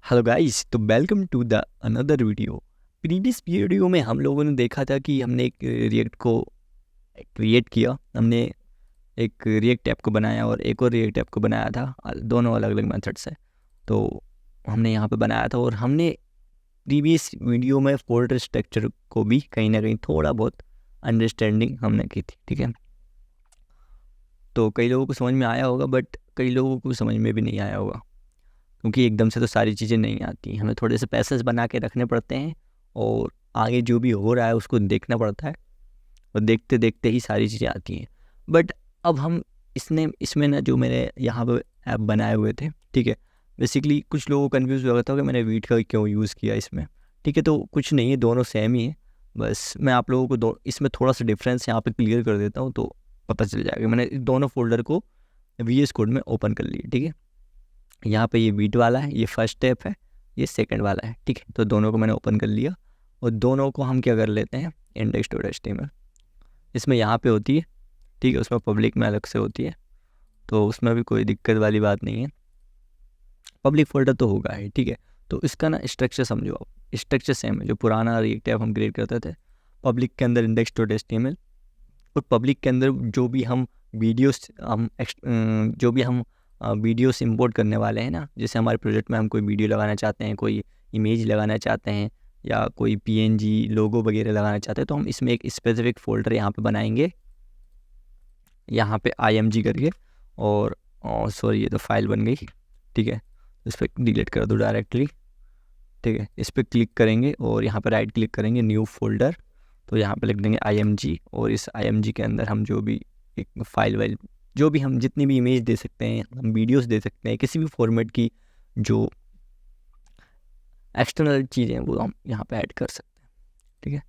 Hello guys, तो welcome to the another video. Previous video में हम लोगों ने देखा था कि हमने एक रिएक्ट को क्रिएट किया। हमने एक रिएक्ट ऐप को बनाया और एक और रिएक्ट ऐप को बनाया था, दोनों अलग अलग मेथड से। तो हमने यहाँ पे बनाया था और हमने प्रीवियस वीडियो में फोल्डर स्ट्रक्चर को भी कहीं ना कहीं थोड़ा बहुत अंडरस्टैंडिंग हमने की थी, ठीक है। तो कई लोगों को समझ में आया होगा, बट कई लोगों को समझ में भी नहीं आया होगा, क्योंकि एकदम से तो सारी चीज़ें नहीं आती। हमें थोड़े से पैसेज बना के रखने पड़ते हैं और आगे जो भी हो रहा है उसको देखना पड़ता है, और देखते देखते ही सारी चीज़ें आती हैं। बट अब हम इसमें ना, जो मेरे यहाँ पे ऐप बनाए हुए थे, ठीक है, बेसिकली कुछ लोगों को कन्फ्यूज़ हो गया था कि मैंने वीट का क्यों यूज़ किया इसमें, ठीक है। तो कुछ नहीं है, दोनों सेम ही है। बस मैं आप लोगों को इसमें थोड़ा सा डिफरेंस यहाँ पे क्लियर कर देता हूँ, तो पता चल जाएगा। मैंने दोनों फोल्डर को VS कोड में ओपन कर लिया, ठीक है। यहाँ पे ये वीट वाला है, ये फर्स्ट स्टेप है, ये सेकंड वाला है, ठीक है। तो दोनों को मैंने ओपन कर लिया और दोनों को हम क्या कर लेते हैं, index.html इसमें यहाँ पे होती है, ठीक है। उसमें पब्लिक में अलग से होती है, तो उसमें भी कोई दिक्कत वाली बात नहीं है, पब्लिक फोल्डर तो होगा ही, ठीक है। तो इसका ना स्ट्रक्चर समझो आप, स्ट्रक्चर सेम है जो पुराना रिएक्ट ऐप हम क्रिएट करते थे। पब्लिक के अंदर index.html, और पब्लिक के अंदर जो भी हम वीडियोस इंपोर्ट करने वाले हैं ना, जैसे हमारे प्रोजेक्ट में हम कोई वीडियो लगाना चाहते हैं, कोई इमेज लगाना चाहते हैं, या कोई PNG लोगो वगैरह लगाना चाहते हैं, तो हम इसमें एक स्पेसिफिक फोल्डर यहाँ पे बनाएंगे, यहाँ पे IMG करके। और सॉरी, ये तो फाइल बन गई, ठीक है। इस पर डिलीट कर दो डायरेक्टली, ठीक है। इस पर क्लिक करेंगे और यहाँ पर राइट क्लिक करेंगे, न्यू फोल्डर, तो यहाँ पे लिख देंगे IMG। और इस IMG के अंदर हम जो भी एक फाइल जो भी हम जितनी भी इमेज दे सकते हैं, हम वीडियोस दे सकते हैं, किसी भी फॉर्मेट की जो एक्सटर्नल चीज़ें हैं वो हम यहाँ पे ऐड कर सकते हैं, ठीक है।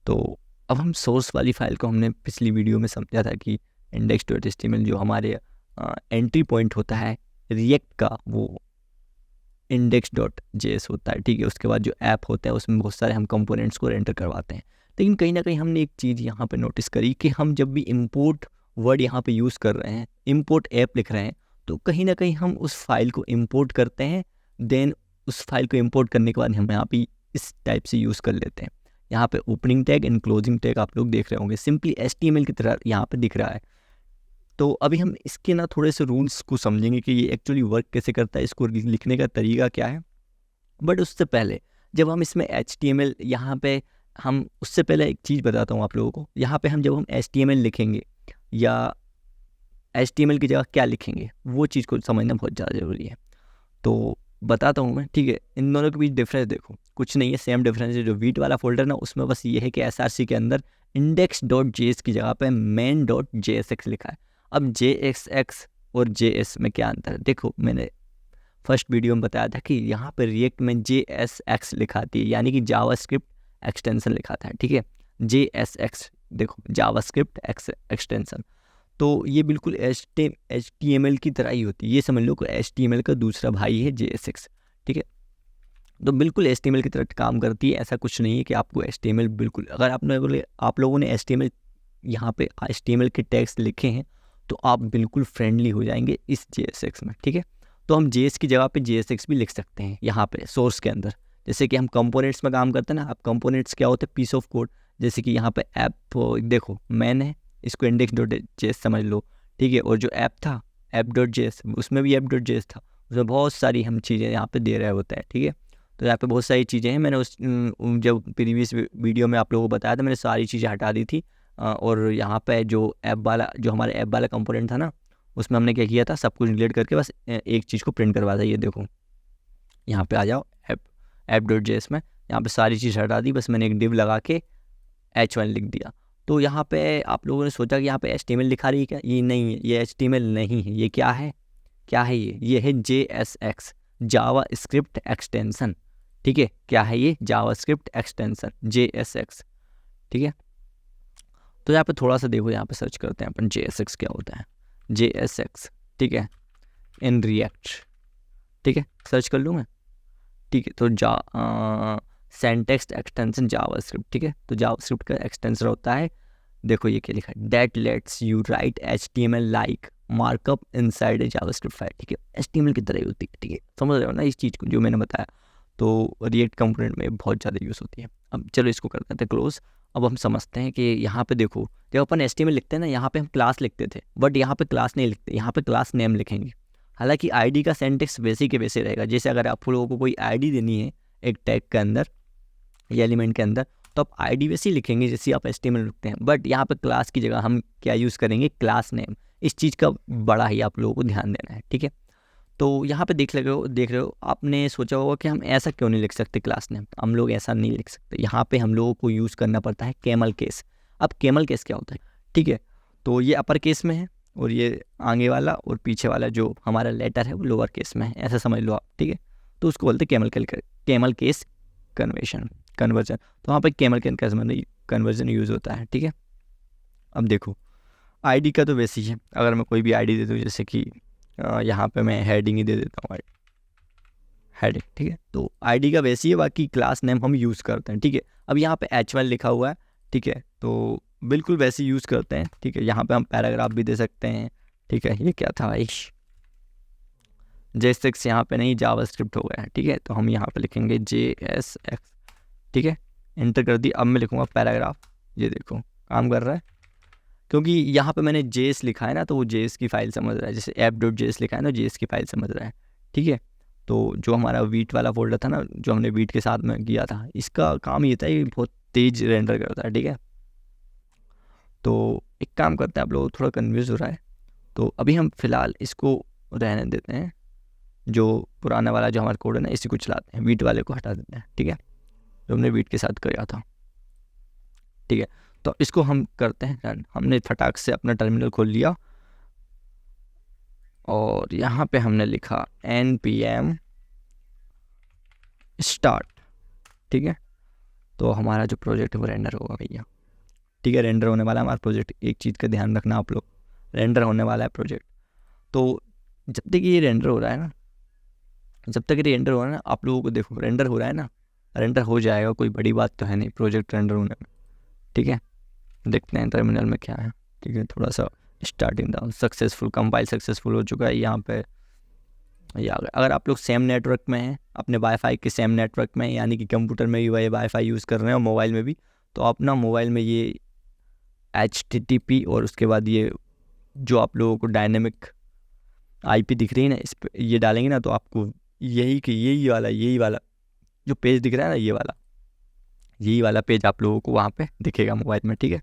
तो अब हम सोर्स वाली फाइल को, हमने पिछली वीडियो में समझा था कि index.html जो हमारे एंट्री पॉइंट होता है रिएक्ट का, वो index.js होता है, ठीक है। उसके बाद जो ऐप होता है उसमें बहुत सारे हम कंपोनेंट्स को रेंडर करवाते हैं। लेकिन कहीं ना कहीं हमने एक चीज़ यहाँ पे नोटिस करी कि हम जब भी इंपोर्ट वर्ड यहाँ पे यूज़ कर रहे हैं, इंपोर्ट ऐप लिख रहे हैं, तो कहीं ना कहीं हम उस फाइल को इंपोर्ट करते हैं। देन उस फाइल को इंपोर्ट करने के बाद हम यहाँ पे इस टाइप से यूज़ कर लेते हैं। यहाँ पे opening tag and closing tag आप लोग देख रहे होंगे, सिंपली HTML की तरह यहाँ पे दिख रहा है। तो अभी हम इसके ना थोड़े से रूल्स को समझेंगे कि ये एक्चुअली वर्क कैसे करता है, इसको लिखने का तरीका क्या है। बट उससे पहले, जब हम इसमें HTML यहाँ पे, हम उससे पहले एक चीज़ बताता हूँ आप लोगों को। यहाँ पे जब हम HTML लिखेंगे या HTML की जगह क्या लिखेंगे, वो चीज़ को समझना बहुत ज़्यादा ज़रूरी है। तो बताता हूँ मैं, ठीक है। इन दोनों के बीच डिफरेंस देखो, कुछ नहीं है, सेम डिफरेंस है। जो वीट वाला फोल्डर ना, उसमें बस ये है कि SRC के अंदर index.js की जगह पे main.jsx लिखा है। अब JSX और JS में क्या अंतर है, देखो मैंने फर्स्ट वीडियो में बताया था कि यहाँ पे रिएक्ट में JSX लिखाती है, यानी कि जावास्क्रिप्ट एक्सटेंशन लिखाता है, ठीक है। JSX देखो, जावास्क्रिप्ट एक्सटेंशन। तो ये बिल्कुल HTML की तरह ही होती है, ये समझ लो कि HTML का दूसरा भाई है JSX, ठीक है। तो बिल्कुल HTML की तरह काम करती है, ऐसा कुछ नहीं है कि आपको HTML बिल्कुल, अगर आप लोगों ने HTML यहाँ पे HTML के टैग्स लिखे हैं, तो आप बिल्कुल फ्रेंडली हो जाएंगे इस JSX में, ठीक है। तो हम JS की जगह पे JSX भी लिख सकते हैं यहाँ पे सोर्स के अंदर। जैसे कि हम कंपोनेंट्स में काम करते हैं ना, आप कंपोनेंट्स क्या होते हैं, पीस ऑफ कोड। जैसे कि यहाँ पे ऐप देखो, मैन है, इसको index.js समझ लो, ठीक है। और जो ऐप था app.js, उसमें भी app.js था, उसमें बहुत सारी हम चीज़ें यहाँ पे दे रहे होते हैं, ठीक है। तो यहाँ पे बहुत सारी चीज़ें हैं, मैंने जब प्रीवियस वीडियो में आप लोगों को बताया था, मैंने सारी चीज़ें हटा दी थी। और यहाँ पे जो हमारे ऐप वाला कंपोनेंट था ना, उसमें हमने क्या किया था, सब कुछ डिलीट करके बस एक चीज़ को प्रिंट करवा था। ये देखो, यहाँ पे आ जाओ app.js में, यहाँ पे सारी चीज़ हटा दी, बस मैंने एक div लगा के H1 लिख दिया। तो यहाँ पे आप लोगों ने सोचा कि यहाँ पे HTML लिखा रही है क्या, ये नहीं है, ये HTML नहीं है। ये क्या है, ये है JSX, जावा स्क्रिप्ट एक्सटेंशन, ठीक है। क्या है ये, जावा स्क्रिप्ट एक्सटेंशन JSX, ठीक है। तो यहाँ पे थोड़ा सा देखो, यहाँ पे सर्च करते हैं अपन JSX क्या होता है, JSX, ठीक है, इन रिएक्ट, ठीक है, सर्च कर लूँ मैं, ठीक है। तो सिंटैक्स एक्सटेंशन जावास्क्रिप्ट, ठीक है। तो जावास्क्रिप्ट का एक्सटेंशन होता है, देखो ये क्या लिखा है, that let's you right HTML like markup inside a JavaScript file, ठीक है, HTML की तरह ही होती है, ठीक है, समझ रहे हो ना इस चीज़ को जो मैंने बताया। तो रिएक्ट कंपोनेंट में बहुत ज़्यादा यूज़ होती है। अब चलो इसको कर देते हैं क्लोज। अब हम समझते हैं कि यहाँ पे देखो, जब अपन HTML लिखते हैं ना, यहाँ पे हम क्लास लिखते थे, बट यहाँ पे क्लास नहीं लिखते, यहाँ पे क्लास नेम लिखेंगे। हालांकि आईडी का सेंटेक्स वैसे के वैसे रहेगा, जैसे अगर आप लोगों को कोई आईडी देनी है एक टैग के अंदर या एलिमेंट के अंदर, तो आप आईडी वैसे ही लिखेंगे जैसे आप HTML लिखते हैं, बट यहाँ पे क्लास की जगह हम क्या यूज़ करेंगे, क्लास नेम। इस चीज़ का बड़ा ही आप लोगों को ध्यान देना है, ठीक है। तो यहाँ पे देख रहे हो, आपने सोचा होगा कि हम ऐसा क्यों नहीं लिख सकते क्लास नेम। हम लोग ऐसा नहीं लिख सकते, यहाँ पे हम लोगों को यूज़ करना पड़ता है कैमल केस। अब कैमल केस क्या होता है, ठीक है, तो ये अपर केस में है और ये आगे वाला और पीछे वाला जो हमारा लेटर है वो लोअर केस में है, ऐसा समझ लो आप, ठीक है। तो उसको बोलते हैं कैमल केस कन्वर्जन। तो वहाँ पर कैमल कन्वर्जन यूज़ होता है, ठीक है। अब देखो आईडी का तो वैसे ही है, अगर मैं कोई भी आईडी दे दूँ, जैसे कि यहाँ पे मैं हेडिंग ही दे देता हूँ, हेडिंग, ठीक है। तो आईडी का वैसे ही है, बाकी क्लास नेम हम यूज़ करते हैं, ठीक है। अब यहाँ पे H1 लिखा हुआ है, ठीक है, तो बिल्कुल वैसे यूज़ करते हैं, ठीक है। यहाँ पे हम पैराग्राफ भी दे सकते हैं, ठीक है। ये क्या था भाई, JSX यहाँ पे नहीं, जावास्क्रिप्ट हो गया है, ठीक है। तो हम यहाँ पे लिखेंगे JSX, ठीक है, एंटर कर दी। अब मैं लिखूँगा पैराग्राफ, ये देखो काम कर रहा है, क्योंकि यहाँ पे मैंने JS लिखा है ना, तो वो JS की फाइल समझ रहा है, जैसे app.js लिखा है ना, JS की फाइल समझ रहा है, ठीक है। तो जो हमारा वीट वाला फोल्डर था ना, जो हमने वीट के साथ में किया था, इसका काम ये था, ये बहुत तेज रेंडर करता है, ठीक है। तो एक काम करते हैं, आप लोग थोड़ा कन्फ्यूज हो रहा है, तो अभी हम फिलहाल इसको रहने देते हैं, जो पुराना वाला जो हमारा कोड है ना, इसी को चलाते हैं, वीट वाले को हटा देते हैं, ठीक है, जो हमने वीट के साथ किया था, ठीक है। तो इसको हम करते हैं रन। हमने फटाक से अपना टर्मिनल खोल लिया और यहाँ पे हमने लिखा npm स्टार्ट, ठीक है। तो हमारा जो प्रोजेक्ट है वो रेंडर होगा भैया, ठीक है, रेंडर होने वाला है हमारा प्रोजेक्ट। एक चीज़ का ध्यान रखना आप लोग, रेंडर होने वाला है प्रोजेक्ट। तो जब तक ये रेंडर हो रहा है ना, आप लोगों को देखो रेंडर हो रहा है ना, रेंडर हो जाएगा, कोई बड़ी बात तो है नहीं प्रोजेक्ट रेंडर होने में, ठीक है। देखते हैं टर्मिनल में क्या है, ठीक है। थोड़ा सा starting down, successful compile successful हो चुका है यहाँ पे, ये आ गया। अगर आप लोग सेम नेटवर्क में हैं, अपने वाईफाई के सेम नेटवर्क में, यानी कि कंप्यूटर में भी वही वाईफाई यूज़ कर रहे हैं और मोबाइल में भी, तो आप ना मोबाइल में ये HTTP और उसके बाद ये जो आप लोगों को डायनेमिक IP दिख रही है ना, इस पर ये डालेंगे ना, तो आपको यही वाला जो पेज दिख रहा है ना, यही वाला पेज आप लोगों को वहाँ पे दिखेगा मोबाइल में, ठीक है,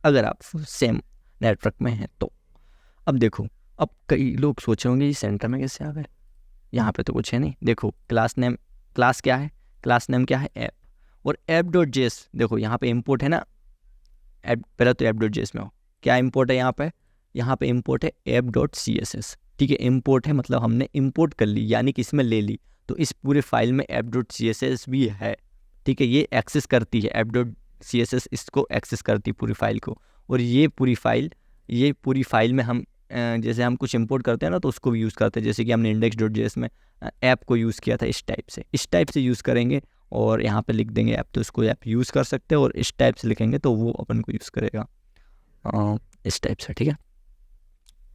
अगर आप सेम नेटवर्क में हैं तो। अब देखो, अब कई लोग सोचे होंगे ये सेंटर में कैसे आ गए, यहाँ पे तो कुछ है नहीं। देखो क्लास नेम, क्लास क्या है, क्लास नेम क्या है, ऐप, और app.js देखो यहाँ पे इंपोर्ट है ना, पहले तो app.js में हो, क्या इंपोर्ट है यहाँ पे इंपोर्ट है app.css, ठीक है। इंपोर्ट है मतलब हमने इंपोर्ट कर ली, यानी कि इसमें ले ली, तो इस पूरे फाइल में app.css भी है, ठीक है। ये एक्सेस करती है app.css, इसको एक्सेस करती है पूरी फाइल को। और ये पूरी फाइल में हम जैसे हम कुछ इंपोर्ट करते हैं ना, तो उसको भी यूज़ करते हैं, जैसे कि हमने index.js में ऐप को यूज़ किया था, इस टाइप से यूज़ करेंगे, और यहाँ पे लिख देंगे ऐप, तो उसको ऐप यूज़ कर सकते हैं, और इस टाइप से लिखेंगे तो वो अपन को यूज़ करेगा इस टाइप से, ठीक है।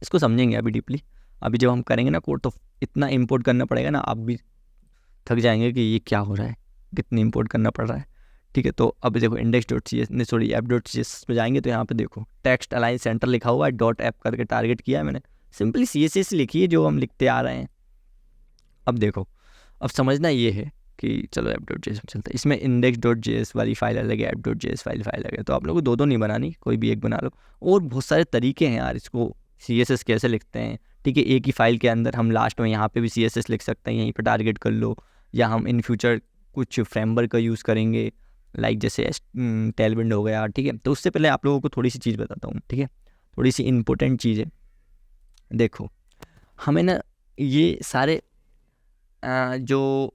इसको समझेंगे अभी डीपली, अभी जब हम करेंगे ना कोड, तो इतना इंपोर्ट करना पड़ेगा ना, आप भी थक जाएंगे कि ये क्या हो रहा है, कितना इंपोर्ट करना पड़ रहा है, ठीक है। तो अब देखो app.js पे जाएंगे, तो यहाँ पे देखो टेक्स्ट अलाइन सेंटर लिखा हुआ है, .app करके टारगेट किया है मैंने, सिंपली CSS लिखी है जो हम लिखते आ रहे हैं। अब देखो, अब समझना ये है कि चलो app.js में चलता है, इसमें index.js वाली फाइल अलग है, app.js फाइल अलग है, तो आप लोगों को दो नहीं बनानी, कोई भी एक बना लो। और बहुत सारे तरीके हैं यार, इसको CSS कैसे लिखते हैं, ठीक है। एक ही फाइल के अंदर हम लास्ट में यहाँ पे भी CSS लिख सकते हैं, यहीं पर टारगेट कर लो, या हम इन फ्यूचर कुछ फ्रेमवर्क का यूज़ करेंगे, लाइक जैसे टेलविंड हो गया, ठीक है। तो उससे पहले आप लोगों को थोड़ी सी चीज़ बताता हूँ, ठीक है, थोड़ी सी इम्पोर्टेंट चीज़ है। देखो हमें ना ये सारे जो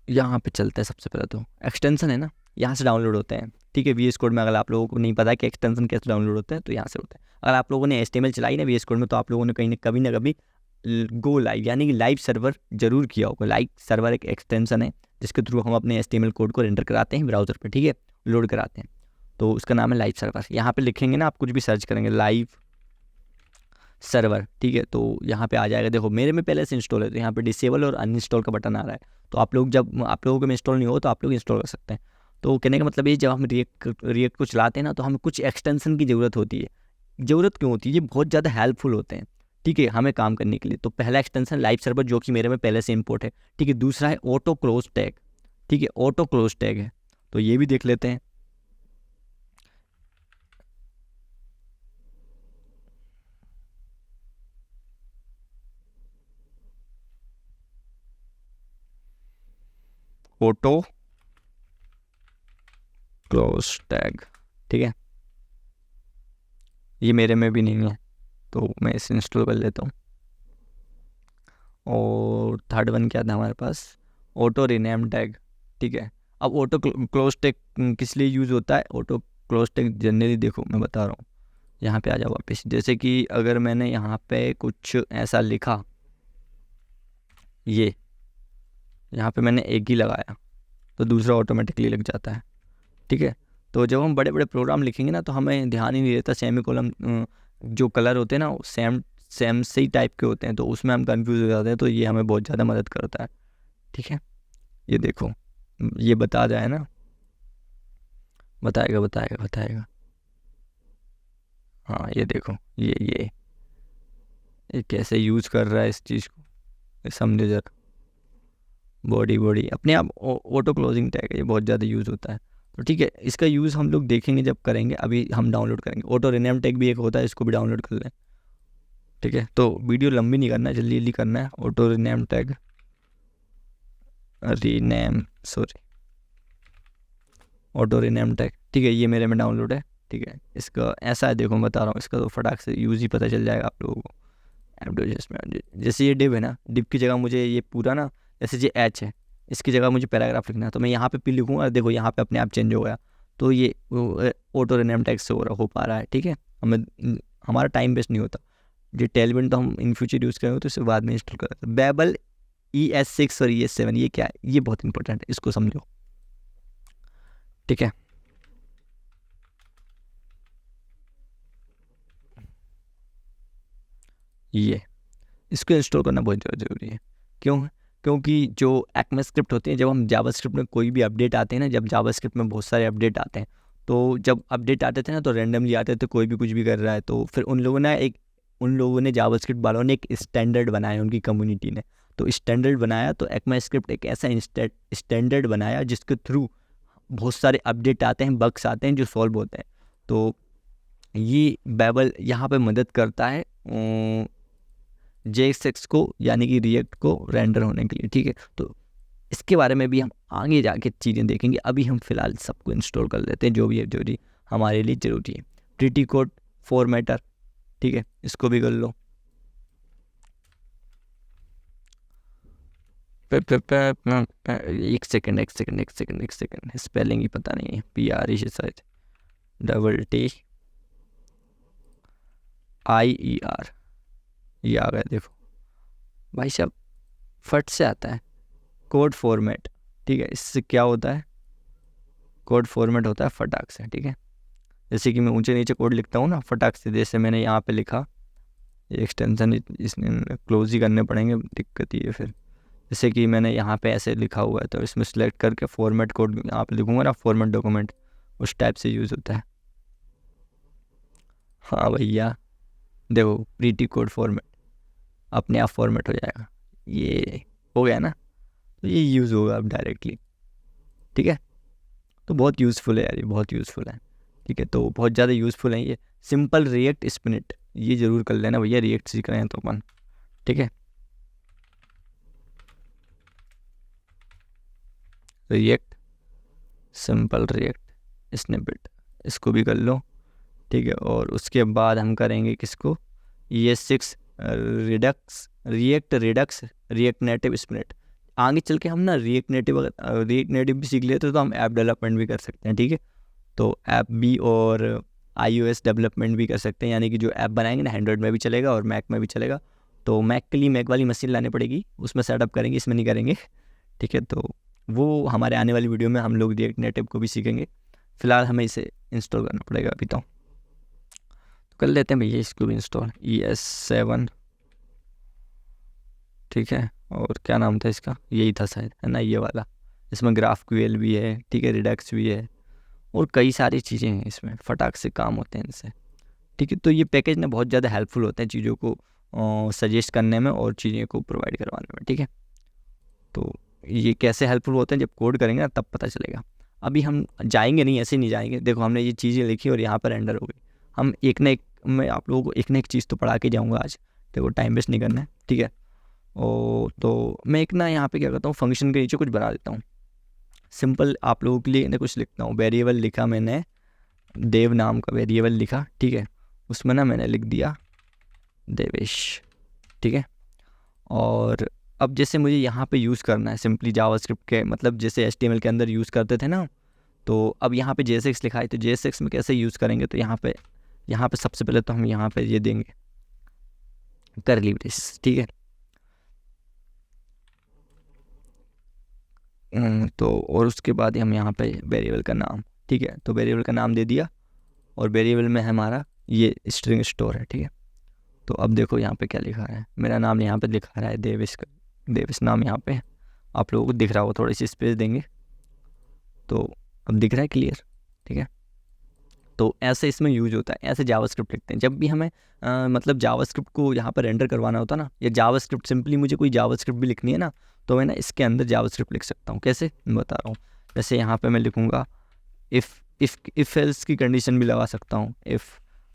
यहाँ पे चलते हैं, सबसे पहले तो एक्सटेंसन है ना, यहाँ से डाउनलोड होते हैं, ठीक है। VS कोड में अगर आप लोगों को नहीं पता कि एक्सटेंसन कैसे डाउनलोड होते हैं, तो यहाँ से होते हैं। अगर आप लोगों ने HTML चलाई ना VS कोड में, तो आप लोगों ने कहीं ना कभी गो लाइव, यानी कि लाइव सर्वर जरूर किया होगा। लाइव सर्वर एक एक्सटेंसन है जिसके थ्रू हम अपने HTML कोड को रेंडर कराते हैं ब्राउज़र पे, ठीक है, लोड कराते हैं, तो उसका नाम है लाइव सर्वर। यहाँ पे लिखेंगे ना, आप कुछ भी सर्च करेंगे लाइव सर्वर, ठीक है। तो यहाँ पे आ जाएगा, देखो मेरे में पहले से इंस्टॉल है तो यहाँ पे डिसेबल और अनइंस्टॉल का बटन आ रहा है। तो आप लोग, जब आप लोगों को इंस्टॉल नहीं हो तो आप लोग इंस्टॉल कर सकते हैं। तो कहने का मतलब ये, जब हम रिएक्ट को चलाते हैं ना, तो हमें कुछ एक्सटेंशन की ज़रूरत होती है। ज़रूरत क्यों होती है? ये बहुत ज़्यादा हेल्पफुल होते हैं, ठीक है, हमें काम करने के लिए। तो पहला एक्सटेंशन लाइव सर्वर, जो कि मेरे में पहले से इंपोर्ट है, ठीक है। दूसरा है ऑटो क्लोज टैग, ठीक है, ऑटो क्लोज टैग है, तो ये भी देख लेते हैं। ऑटो क्लोज टैग, ठीक है, ये मेरे में भी नहीं है तो मैं इसे इंस्टॉल कर लेता हूँ। और थर्ड वन क्या था हमारे पास? ऑटो रिनेम टैग, ठीक है। अब ऑटो क्लोज टैग किस लिए यूज़ होता है? ऑटो क्लोज टैग जनरली, देखो मैं बता रहा हूँ, यहाँ पे आ जाओ वापस। जैसे कि अगर मैंने यहाँ पे कुछ ऐसा लिखा, ये यहाँ पे मैंने एक ही लगाया तो दूसरा ऑटोमेटिकली लग जाता है, ठीक है। तो जब हम बड़े बड़े प्रोग्राम लिखेंगे ना, तो हमें ध्यान ही नहीं रहता, सेमी कोलम जो कलर होते हैं ना, वो सेम सेम से ही टाइप के होते हैं, तो उसमें हम कंफ्यूज हो जाते हैं। तो ये हमें बहुत ज़्यादा मदद करता है, ठीक है। ये देखो, ये बता जाए ना, बताएगा बताएगा बताएगा। हाँ ये देखो, ये कैसे यूज़ कर रहा है इस चीज़ को, ये समझो जरा। बॉडी बॉडी अपने आप ऑटो क्लोजिंग टैग है, ये बहुत ज़्यादा यूज़ होता है। तो ठीक है, इसका यूज़ हम लोग देखेंगे जब करेंगे, अभी हम डाउनलोड करेंगे। ऑटो रिनेम टैग भी एक होता है, इसको भी डाउनलोड कर लें, ठीक है। तो वीडियो लंबी नहीं करना है, जल्दी जल्दी करना है। Auto rename tag, sorry, auto rename tag, ठीक है, ये मेरे में डाउनलोड है, ठीक है। इसका ऐसा है, देखो मैं बता रहा हूँ, इसका तो फटाक से यूज़ ही पता चल जाएगा आप लोगों को। एडवर्टाइजमेंट, जैसे ये डिव है ना, डिव की जगह मुझे ये पूरा ना, जैसे ये एच है, इसकी जगह मुझे पैराग्राफ लिखना है, तो मैं यहाँ पे पी लिखूँगा, देखो यहाँ पे अपने आप चेंज हो गया। तो ये ऑटो रिनेम टैग से हो पा रहा है, ठीक है। हमारा टाइम वेस्ट नहीं होता। ये टेलविन तो हम इन फ्यूचर यूज़ करेंगे, तो इसे बाद में इंस्टॉल करेंगे। बेबल ES6 और ES7, ये क्या है? ये बहुत इंपॉर्टेंट है, इसको समझो, ठीक है। ये इसको इंस्टॉल करना बहुत ज़्यादा ज़रूरी है। क्यों? क्योंकि जो ECMAScript होती है, जब हम जावास्क्रिप्ट में कोई भी अपडेट आते हैं ना, जब जावास्क्रिप्ट में बहुत सारे अपडेट आते हैं, तो जब अपडेट आते थे ना, तो रैंडमली आते थे, कोई भी कुछ भी कर रहा है, तो फिर उन लोगों ने जावास्क्रिप्ट वालों ने एक स्टैंडर्ड बनाया, उनकी कम्युनिटी ने। तो स्टैंडर्ड बनाया, तो ECMAScript एक ऐसा स्टैंडर्ड बनाया जिसके थ्रू बहुत सारे अपडेट आते हैं, बग्स आते हैं जो सॉल्व होते हैं। तो ये बेबल यहाँ पे मदद करता है JSX को, यानी कि रिएक्ट को रेंडर होने के लिए, ठीक है। तो इसके बारे में भी हम आगे जाके चीज़ें देखेंगे। अभी हम फिलहाल सबको इंस्टॉल कर लेते हैं, जो भी है, जो भी हमारे लिए ज़रूरी है। प्रीटी कोड फॉर्मेटर, ठीक है, इसको भी कर लो। एक सेकंड, स्पेलिंग ही पता नहीं है, PRE से शायद, TTIER, ये आ गया, देखो भाई साहब, फट से आता है। कोड फॉर्मेट, ठीक है, इससे क्या होता है? कोड फॉर्मेट होता है फटाक से, ठीक है। जैसे कि मैं ऊंचे नीचे कोड लिखता हूँ ना फटाक से, जैसे मैंने यहाँ पे लिखा, ये एक्सटेंशन इसने क्लोज ही करने पड़ेंगे, दिक्कत ही है फिर। जैसे कि मैंने यहाँ पे ऐसे लिखा हुआ है, तो इसमें सेलेक्ट करके फॉर्मेट कोड यहाँ पे लिखूँगा ना, फॉर्मेट डॉक्यूमेंट, उस टाइप से यूज़ होता है। हाँ भैया, देखो प्रीटी कोड फॉर्मेट अपने आप फॉर्मेट हो जाएगा, ये हो गया ना, तो ये यूज़ होगा अब डायरेक्टली, ठीक है। तो बहुत यूज़फुल है यार, ये बहुत यूज़फुल है, ठीक है। तो बहुत ज़्यादा यूज़फुल है ये। सिंपल रिएक्ट स्पिनिट, ये ज़रूर कर लेना भैया, रिएक्ट सीख रहे हैं तो अपन, ठीक है। रिएक्ट, सिंपल रिएक्ट स्निपेट, इसको भी कर लो, ठीक है। और उसके बाद हम करेंगे किसको? ES6 react native स्पिनिट। आगे चल के हम ना रिएक्ट नेटिव भी सीख लेते तो हम ऐप डेवलपमेंट भी कर सकते हैं, ठीक है। तो ऐप भी और iOS डेवलपमेंट भी कर सकते हैं, यानी कि जो ऐप बनाएंगे ना, एंड्रॉयड में भी चलेगा और मैक में भी चलेगा। तो मैक के लिए मैक वाली मशीन लानी पड़ेगी, उसमें सेटअप करेंगे, इसमें नहीं करेंगे, ठीक है। तो वो हमारे आने वाली वीडियो में हम लोग रिएक्ट नेटिव को भी सीखेंगे। फ़िलहाल हमें इसे इंस्टॉल करना पड़ेगा अभी तो कर लेते हैं भैया इसको भी इंस्टॉल, ES7, ठीक है। और क्या नाम था इसका, यही था शायद, है ना, ये वाला। इसमें GraphQL भी है, ठीक है, रिडक्स भी है, और कई सारी चीज़ें हैं इसमें, फटाक से काम होते हैं इनसे, ठीक है। तो ये पैकेज ना बहुत ज़्यादा हेल्पफुल होते हैं चीज़ों को सजेस्ट करने में और चीज़ों को प्रोवाइड करवाने में, ठीक है। तो ये कैसे हेल्पफुल होते हैं, जब कोड करेंगे ना तब पता चलेगा। अभी हम जाएंगे नहीं, ऐसे नहीं जाएंगे। देखो हमने ये चीज़ें लिखी और यहाँ पर रेंडर हो गई। हम एक ना एक, मैं आप लोगों को एक ना एक चीज़ तो पढ़ा के जाऊँगा आज, देखो टाइम वेस्ट नहीं करना है, ठीक है। तो मैं एक ना यहाँ पे क्या करता हूँ, फंक्शन के नीचे कुछ बना देता हूँ सिंपल आप लोगों के लिए। कुछ लिखता हूँ, वेरिएबल लिखा मैंने, देव नाम का वेरिएबल लिखा, ठीक है। उसमें ना मैंने लिख दिया देवेश, ठीक है। और अब जैसे मुझे यहाँ पे यूज़ करना है सिंपली जावास्क्रिप्ट के, मतलब जैसे HTML के अंदर यूज़ करते थे ना, तो अब यहाँ पे JSX लिखा है, तो JSX में कैसे यूज़ करेंगे, तो यहाँ पे सबसे पहले तो हम यहाँ पे ये देंगे करली ब्रेस, ठीक है। तो और उसके बाद हम यहाँ पे वेरिएबल का नाम, ठीक है, तो वेरिएबल का नाम दे दिया, और वेरिएबल में हमारा ये स्ट्रिंग स्टोर है, ठीक है। तो अब देखो यहाँ पे क्या लिखा है, मेरा नाम यहाँ पे लिखा रहा है देवेश का, देवेश नाम यहाँ पे आप लोगों को दिख रहा होगा, थोड़ी सी स्पेस देंगे तो अब दिख रहा है क्लियर, ठीक है। तो ऐसे इसमें यूज होता है, ऐसे जावास्क्रिप्ट लिखते हैं जब भी हमें मतलब जावास्क्रिप्ट को यहाँ पर रेंडर करवाना होता है ना, या जावास्क्रिप्ट सिंपली मुझे कोई जावास्क्रिप्ट भी लिखनी है ना, तो मैं ना इसके अंदर जावास्क्रिप्ट लिख सकता हूँ। कैसे, मैं बता रहा हूँ। जैसे यहाँ पे मैं लिखूँगा इफ़ एल्स की कंडीशन भी लगा सकता हूँ, इफ़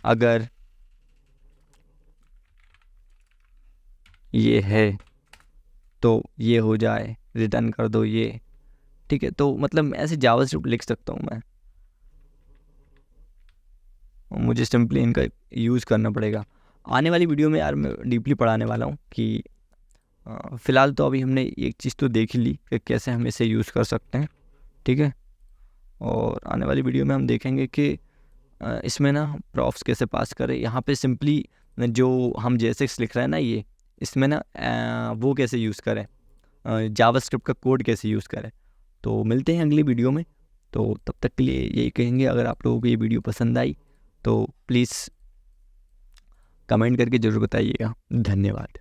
अगर ये है तो ये हो जाए, रिटर्न कर दो ये, ठीक है। तो मतलब ऐसे जावास्क्रिप्ट लिख सकता हूँ मैं, मुझे सिंपली इनका यूज़ करना पड़ेगा। आने वाली वीडियो में यार मैं डीपली पढ़ाने वाला हूँ कि फ़िलहाल तो अभी हमने एक चीज़ तो देख ली कि कैसे हम इसे यूज़ कर सकते हैं, ठीक है। और आने वाली वीडियो में हम देखेंगे कि इसमें ना प्रॉफ्स कैसे पास करें। यहाँ पे सिंपली जो हम JSX लिख रहे हैं ना, ये इसमें ना वो कैसे यूज़ करें, जावास्क्रिप्ट का कोड कैसे यूज़ करें। तो मिलते हैं अगली वीडियो में। तो तब तक के लिए यही कहेंगे, अगर आप लोगों को ये वीडियो पसंद आई तो प्लीज़ कमेंट करके ज़रूर बताइएगा। धन्यवाद।